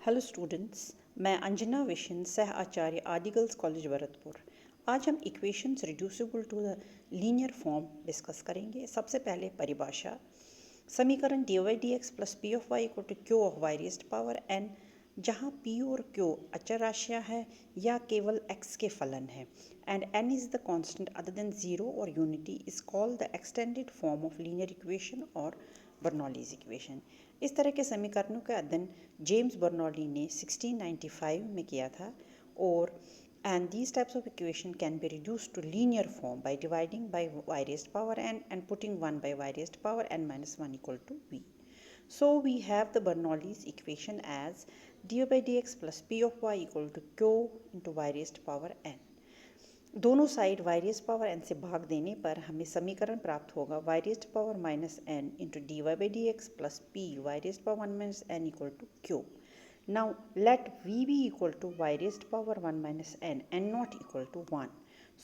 Hello students, मैं Anjana vision सह आचार्य आदि गर्ल्स कॉलेज भरतपुर। आज हम equations reducible to the linear form discuss करेंगे। सबसे पहले परिभाषा। समीकरण dy by D X plus P of Y equal to Q of Y raised power n, जहाँ p और q अचर राशियाँ है या केवल x के फलन है, and n is the constant other than zero or unity, is called the extended form of linear equation or Bernoulli's equation. इस तरह के समीकरणों का अध्ययन जेम्स बर्नौली ने 1695 में किया था। और and these types of equation can be reduced to linear form by dividing by y raised power n and putting 1 by y raised power n minus 1 equal to v. So we have the Bernoulli's equation as dy by dx plus p of y equal to q into y raised power n. दोनों side y raise power n से भाग देने पर हमें समीकरण प्राप्त होगा y raise power minus n into D Y by D X plus P Y raise power 1 minus n equal to Q. Now let v be equal to y raised power 1 minus n and not equal to 1.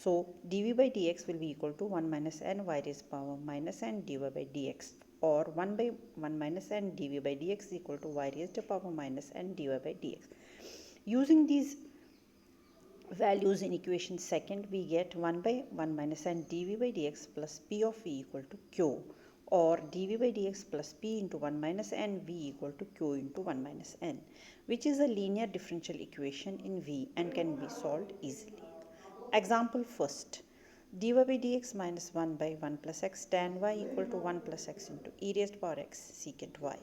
So dv by dx will be equal to 1 minus n y raised power minus n dy by dx, or 1 by 1 minus n dv by dx equal to y raised power minus n dy by dx. Using these values in equation second, we get 1 by 1 minus n dv by dx plus p of v equal to q, or dv by dx plus p into 1 minus n v equal to q into 1 minus n, which is a linear differential equation in v and can be solved easily. Example first. dy by dx minus 1 by 1 plus x tan y equal to 1 plus x into e raised power x secant y.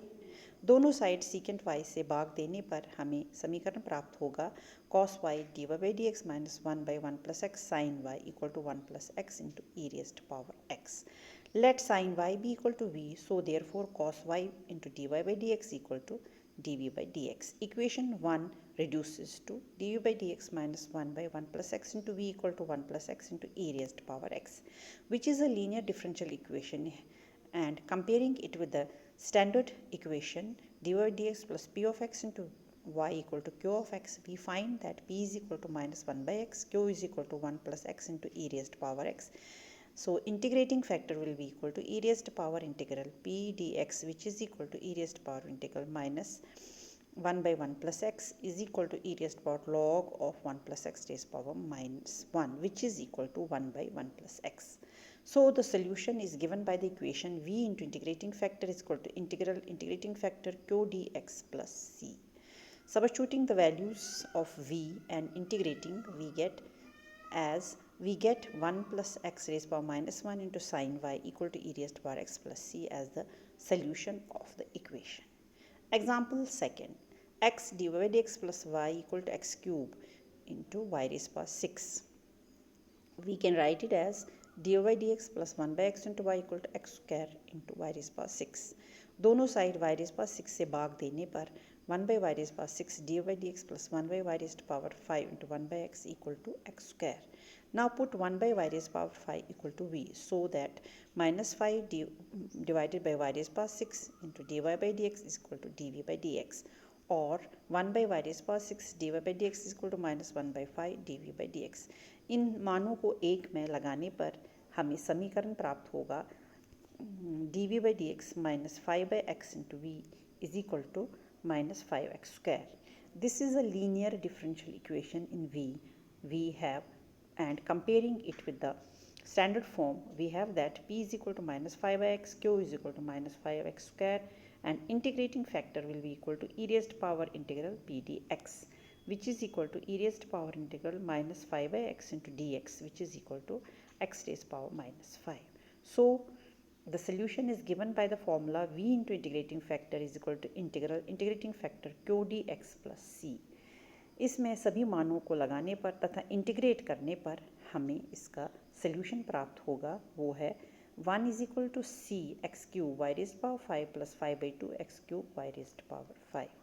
दोनों side secant y से भाग देने पर हमें समीकरण प्राप्त होगा cos y dy by dx minus 1 by 1 plus x sin y equal to 1 plus x into e raised power x. Let sin y be equal to v, so therefore cos y into dy by dx equal to dv by dx. Equation 1 reduces to dv by dx minus 1 by 1 plus x into v equal to 1 plus x into e raised power x, which is a linear differential equation. And comparing it with the standard equation dy by dx plus p of x into y equal to q of x, we find that p is equal to minus 1 by x, q is equal to 1 plus x into e raised power x. So integrating factor will be equal to e raised power integral p dx, which is equal to e raised power integral minus 1 by 1 plus x is equal to e raised power log of 1 plus x raised power minus 1, which is equal to 1 by 1 plus x. So the solution is given by the equation v into integrating factor is equal to integral integrating factor q dx plus c. Substituting the values of v and integrating, we get 1 plus x raised power minus 1 into sin y equal to e raised power x plus c as the solution of the equation. Example second. X dy by dx plus y equal to x cube into y raised power 6. We can write it as dy by dx plus 1 by x into y equal to x square into y raised power 6. दोनों side y raised power 6 से भाग देने पर 1 by y raised power 6 dy by dx plus 1 by y raised power 5 into 1 by x equal to x square. Now put 1 by y raised power 5 equal to v, so that minus 5 divided by y raised power 6 into dy by dx is equal to dv by dx, or 1 by y raised power 6 dy by dx is equal to minus 1 by 5 dv by dx. इन मानों को एक में लगाने पर हमें समीकरण प्राप्त होगा dv by dx minus 5 by x into v is equal to minus 5x square. This is a linear differential equation in v. We have, and comparing it with the standard form, we have that p is equal to minus 5 by x, q is equal to minus 5x square, and integrating factor will be equal to e raised power integral p dx, which is equal to e raised power integral minus 5 by x into dx, which is equal to x raised power minus 5. So the solution is given by the formula v into integrating factor is equal to integral integrating factor q dx plus c. इसमें सभी मानों को लगाने पर तथा integrate करने पर हमें इसका सल्यूशन प्राप्त होगा, वो है 1 is equal to c x cube y raised power 5 plus 5 by 2 x cube y raised power 5.